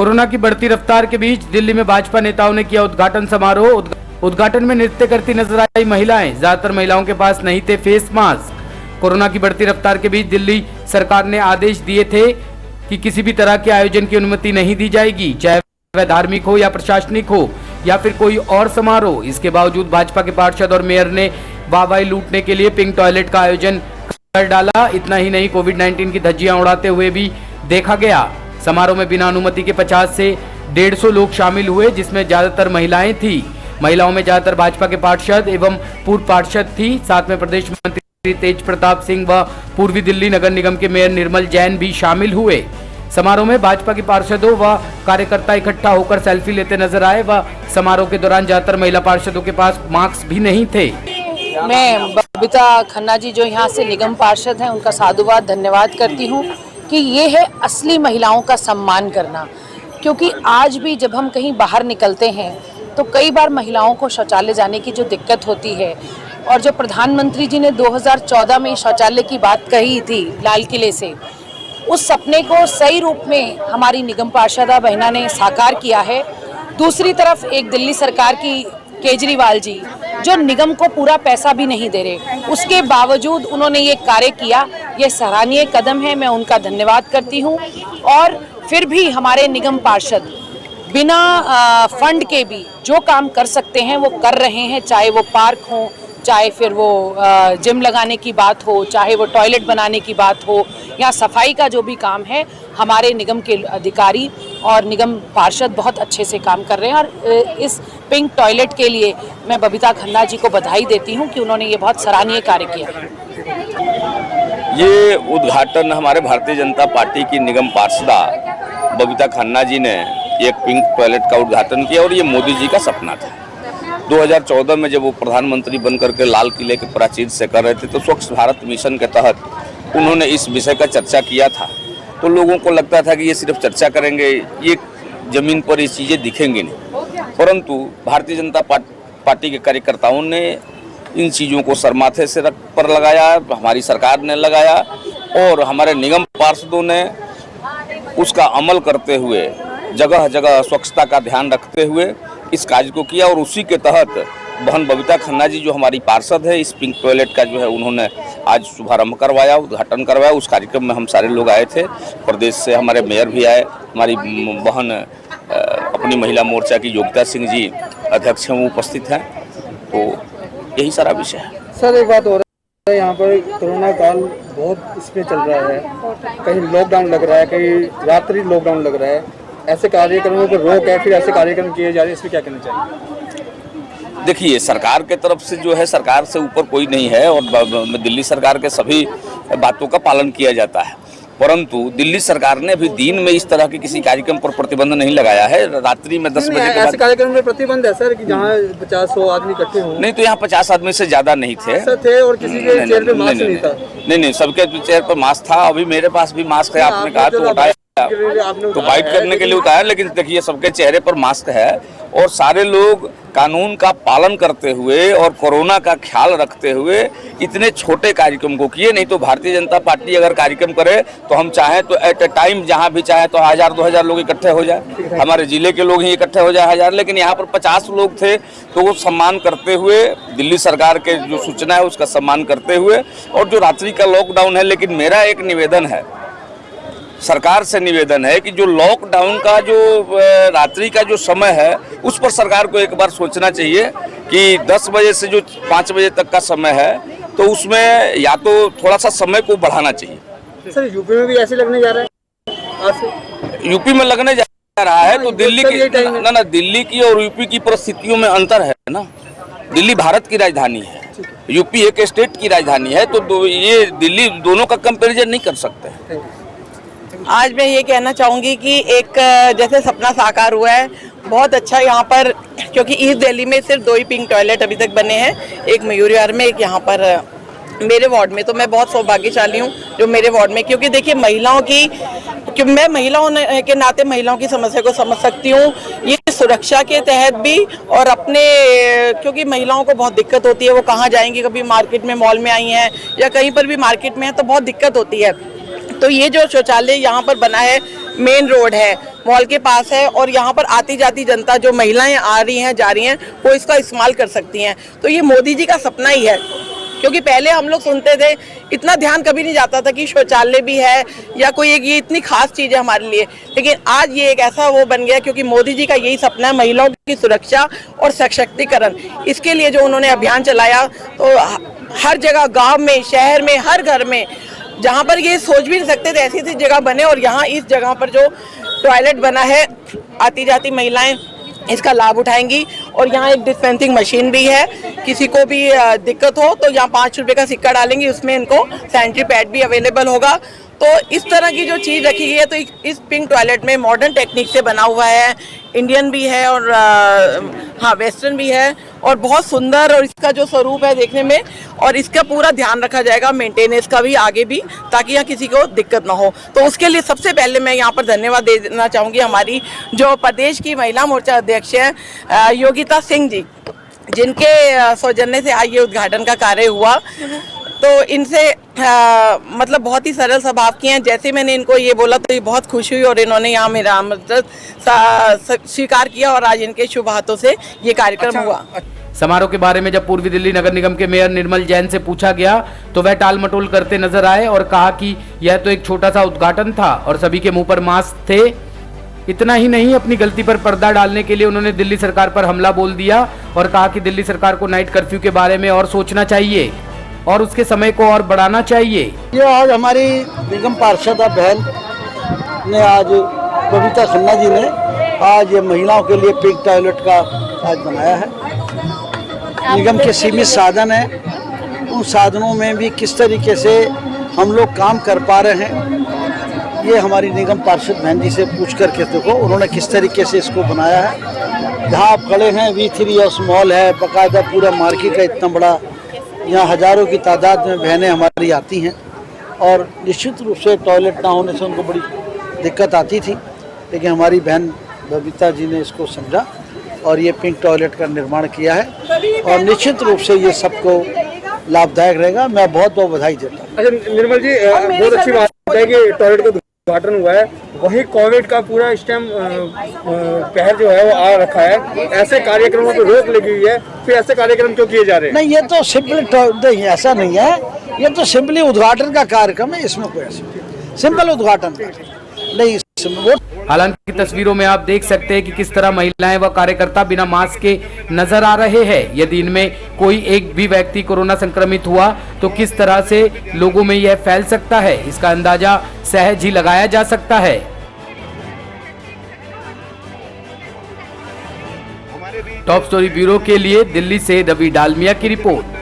Corona की बढ़ती रफ्तार के बीच दिल्ली में भाजपा नेताओं ने किया उद्घाटन समारोह। उद्घाटन में नृत्य करती नजर आई महिलाएं। ज्यादातर महिलाओं के पास नहीं थे फेस मास्क। कोरोना की बढ़ती रफ्तार के बीच दिल्ली सरकार ने आदेश दिए थे कि किसी भी तरह के आयोजन की अनुमति नहीं दी जाएगी, चाहे वह धार्मिक हो या प्रशासनिक हो या फिर कोई और समारोह। इसके बावजूद भाजपा के पार्षद और मेयर ने वाहवाही लूटने के लिए पिंक टॉयलेट का आयोजन कर डाला। इतना ही नहीं, कोविड-19 की धज्जियां उड़ाते हुए भी देखा गया। समारोह में बिना अनुमति के 50 से 150 लोग शामिल हुए, जिसमें ज्यादातर महिलाएं थी। महिलाओं में ज्यादातर भाजपा के पार्षद एवं पूर्व पार्षद थी। साथ में प्रदेश मंत्री तेज प्रताप सिंह व पूर्वी दिल्ली नगर निगम के मेयर निर्मल जैन भी शामिल हुए। समारोह में भाजपा के पार्षदों व कार्यकर्ता इकट्ठा होकर सेल्फी लेते नजर आए व समारोह के दौरान ज्यादातर महिला पार्षदों के पास मास्क भी नहीं थे। मैं बबीता खन्ना जी जो यहाँ से निगम पार्षद हैं, उनका साधुवाद धन्यवाद करती हूँ कि ये है असली महिलाओं का सम्मान करना। क्योंकि आज भी जब हम कहीं बाहर निकलते हैं तो कई बार महिलाओं को शौचालय जाने की जो दिक्कत होती है, और जो प्रधानमंत्री जी ने 2014 में शौचालय की बात कही थी लाल किले से, उस सपने को सही रूप में हमारी निगम पार्षदा बहना ने साकार किया है। दूसरी तरफ एक दिल्ली सरकार की केजरीवाल जी जो निगम को पूरा पैसा भी नहीं दे रहे, उसके बावजूद उन्होंने ये कार्य किया। ये सराहनीय कदम है, मैं उनका धन्यवाद करती हूँ। और फिर भी हमारे निगम पार्षद बिना फंड के भी जो काम कर सकते हैं वो कर रहे हैं, चाहे वो पार्क हो, चाहे फिर वो जिम लगाने की बात हो, चाहे वो टॉयलेट बनाने की बात हो, या सफाई का जो भी काम है, हमारे निगम के अधिकारी और निगम पार्षद बहुत अच्छे से काम कर रहे हैं। और इस पिंक टॉयलेट के लिए मैं बबीता खन्ना जी को बधाई देती हूं कि उन्होंने ये बहुत सराहनीय कार्य किया। ये उद्घाटन हमारे भारतीय जनता पार्टी की निगम पार्षदा बबीता खन्ना जी ने एक पिंक टॉयलेट का उद्घाटन किया, और ये मोदी जी का सपना था। 2014 में जब वो प्रधानमंत्री बन करके लाल किले के प्राचीर से कर रहे थे, तो स्वच्छ भारत मिशन के तहत उन्होंने इस विषय का चर्चा किया था। तो लोगों को लगता था कि ये सिर्फ चर्चा करेंगे, ये जमीन पर ये चीज़ें दिखेंगी नहीं। परंतु भारतीय जनता पार्टी के कार्यकर्ताओं ने इन चीज़ों को सर माथे से रख पर लगाया, हमारी सरकार ने लगाया, और हमारे निगम पार्षदों ने उसका अमल करते हुए जगह जगह स्वच्छता का ध्यान रखते हुए इस कार्य को किया। और उसी के तहत बहन बबीता खन्ना जी जो हमारी पार्षद है, इस पिंक टॉयलेट का जो है उन्होंने आज शुभारंभ करवाया, उद्घाटन करवाया। उस कार्यक्रम में हम सारे लोग आए थे, प्रदेश से हमारे मेयर भी आए, हमारी बहन अपनी महिला मोर्चा की योगिता सिंह जी अध्यक्ष हैं, वो उपस्थित हैं। तो यही सारा विषय है। सर, एक बात हो रहा है, यहाँ पर कोरोना काल बहुत इसमें चल रहा है, कहीं लॉकडाउन लग रहा है, कहीं रात्रि लॉकडाउन लग रहा है। ऐसे कार्यक्रमों पर रोक है, फिर ऐसे कार्यक्रम किए जा रहे हैं, इसमें क्या कहना चाहिए? देखिए, सरकार के तरफ से जो है, सरकार से ऊपर कोई नहीं है, और दिल्ली सरकार के सभी बातों का पालन किया जाता है। परंतु दिल्ली सरकार ने भी दिन में इस तरह के किसी कार्यक्रम पर प्रतिबंध नहीं लगाया है। रात्रि में 10 बजे के बाद कार्यक्रम में प्रतिबंध है सर, कि जहाँ 50-100 आदमी इकट्ठे हों? नहीं, तो यहाँ 50 आदमी से ज्यादा नहीं थे। और किसी के चेहरे पे मास्क नहीं था? नहीं, सबके चेहरे पर मास्क था। अभी मेरे पास भी मास्क है, आपने कहा तो उठाया, तो बाइट करने के लिए उतारा, लेकिन देखिए सबके चेहरे पर मास्क है, और सारे लोग कानून का पालन करते हुए और कोरोना का ख्याल रखते हुए इतने छोटे कार्यक्रम को किए। नहीं तो भारतीय जनता पार्टी अगर कार्यक्रम करे तो हम चाहें तो एट ए टाइम जहां भी चाहे तो 1000-2000 लोग इकट्ठे हो जाए, हमारे जिले के लोग ही इकट्ठे हो जाए 1000। लेकिन यहाँ पर 50 लोग थे, तो वो सम्मान करते हुए, दिल्ली सरकार के जो सूचना है उसका सम्मान करते हुए, और जो रात्रि का लॉकडाउन है। लेकिन मेरा एक निवेदन है, सरकार से निवेदन है कि जो लॉकडाउन का जो रात्रि का जो समय है, उस पर सरकार को एक बार सोचना चाहिए कि 10 बजे से जो 5 बजे तक का समय है, तो उसमें या तो थोड़ा सा समय को बढ़ाना चाहिए। सर, यूपी में भी ऐसे लगने जा रहा है आज से? यूपी में लगने जा रहा है तो दिल्ली की ना दिल्ली की और यूपी की परिस्थितियों में अंतर है ना। दिल्ली भारत की राजधानी है, यूपी एक स्टेट की राजधानी है, तो ये दिल्ली दोनों का कंपैरिजन नहीं कर सकते। आज मैं ये कहना चाहूँगी कि एक जैसे सपना साकार हुआ है, बहुत अच्छा यहाँ पर, क्योंकि ईस्ट दिल्ली में सिर्फ 2 ही पिंक टॉयलेट अभी तक बने हैं, एक मयूरी विहार में, एक यहाँ पर मेरे वार्ड में। तो मैं बहुत सौभाग्यशाली हूँ जो मेरे वार्ड में, क्योंकि देखिए महिलाओं की, क्योंकि मैं महिलाओं के नाते महिलाओं की समस्या को समझ सकती हूँ। ये सुरक्षा के तहत भी, और अपने, क्योंकि महिलाओं को बहुत दिक्कत होती है, वो कहाँ जाएंगी, कभी मार्केट में, मॉल में आई हैं या कहीं पर भी मार्केट में है तो बहुत दिक्कत होती है। तो ये जो शौचालय यहाँ पर बना है, मेन रोड है, मॉल के पास है, और यहाँ पर आती जाती जनता, जो महिलाएं आ रही हैं जा रही हैं, वो इसका इस्तेमाल कर सकती हैं। तो ये मोदी जी का सपना ही है, क्योंकि पहले हम लोग सुनते थे, इतना ध्यान कभी नहीं जाता था कि शौचालय भी है या कोई एक ये इतनी खास चीज़ है हमारे लिए, लेकिन आज ये एक ऐसा वो बन गया, क्योंकि मोदी जी का यही सपना है, महिलाओं की सुरक्षा और सशक्तिकरण। इसके लिए जो उन्होंने अभियान चलाया, तो हर जगह, गाँव में, शहर में, हर घर में, जहाँ पर ये सोच भी नहीं सकते थे ऐसी ऐसी जगह बने, और यहाँ इस जगह पर जो टॉयलेट बना है, आती जाती महिलाएं इसका लाभ उठाएंगी। और यहाँ एक डिस्पेंसिंग मशीन भी है, किसी को भी दिक्कत हो तो यहाँ 5 रुपए का सिक्का डालेंगे, उसमें इनको सैनिटरी पैड भी अवेलेबल होगा। तो इस तरह की जो चीज़ रखी गई है, तो इस पिंक टॉयलेट में मॉडर्न टेक्निक से बना हुआ है, इंडियन भी है और हाँ वेस्टर्न भी है, और बहुत सुंदर, और इसका जो स्वरूप है देखने में, और इसका पूरा ध्यान रखा जाएगा, मेंटेनेंस का भी आगे भी, ताकि यहाँ किसी को दिक्कत ना हो। तो उसके लिए सबसे पहले मैं यहाँ पर धन्यवाद देना चाहूँगी हमारी जो प्रदेश की महिला मोर्चा अध्यक्ष हैं योगिता सिंह जी, जिनके सौजन्य से आज ये उद्घाटन का कार्य हुआ। तो इनसे मतलब बहुत ही सरल स्वभाव की हैं। जैसे मैंने इनको ये बोला तो ये बहुत खुश हुई, और इन्होंने यहाँ मेरा आमंत्रण स्वीकार किया, और आज इनके शुभ हाथों से ये कार्यक्रम हुआ। समारोह के बारे में जब पूर्वी दिल्ली नगर निगम के मेयर निर्मल जैन से पूछा गया तो वह टाल मटोल करते नजर आए और कहा कि यह तो एक छोटा सा उद्घाटन था और सभी के मुंह पर मास्क थे। इतना ही नहीं, अपनी गलती पर पर्दा डालने के लिए उन्होंने दिल्ली सरकार पर हमला बोल दिया और कहा कि दिल्ली सरकार को नाइट कर्फ्यू के बारे में और सोचना चाहिए और उसके समय को और बढ़ाना चाहिए। ये आज हमारी निगम पार्षद बहन ने, आज बबीता खन्ना जी ने आज ये महिलाओं के लिए पिंक टॉयलेट का आज बनाया है। निगम के सीमित साधन हैं, उन साधनों में भी किस तरीके से हम लोग काम कर पा रहे हैं, ये हमारी निगम पार्षद बहन जी से पूछ करके देखो उन्होंने किस तरीके से इसको बनाया है। जहाँ आप खड़े हैं V3 हाउस मॉल है, बाकायदा पूरा मार्केट है इतना बड़ा, यहाँ हज़ारों की तादाद में बहनें हमारी आती हैं, और निश्चित रूप से टॉयलेट ना होने से उनको बड़ी दिक्कत आती थी, लेकिन हमारी बहन बबीता जी ने इसको समझा और ये पिंक टॉयलेट का निर्माण किया है, और निश्चित रूप से ये सबको लाभदायक रहेगा। मैं बहुत बहुत बधाई देता हूँ। अच्छा निर्मल जी, बहुत अच्छी बात है कि टॉयलेट का उद्घाटन हुआ है, वही कोविड का पूरा इस टाइम कहर जो है वो आ रखा है, ऐसे कार्यक्रमों पर रोक लगी हुई है, फिर ऐसे कार्यक्रम क्यों किए जा रहे हैं? नहीं, ये तो सिंपली नहीं, ऐसा नहीं है, ये तो सिंपली उद्घाटन का कार्यक्रम है, इसमें कोई ऐसा सिंपल उद्घाटन नहीं। हालांकि तस्वीरों में आप देख सकते हैं कि किस तरह महिलाएं व कार्यकर्ता बिना मास्क के नजर आ रहे हैं। यदि इनमें कोई एक भी व्यक्ति कोरोना संक्रमित हुआ तो किस तरह से लोगों में यह फैल सकता है, इसका अंदाजा सहज ही लगाया जा सकता है। टॉप स्टोरी ब्यूरो के लिए दिल्ली से रवि डालमिया की रिपोर्ट।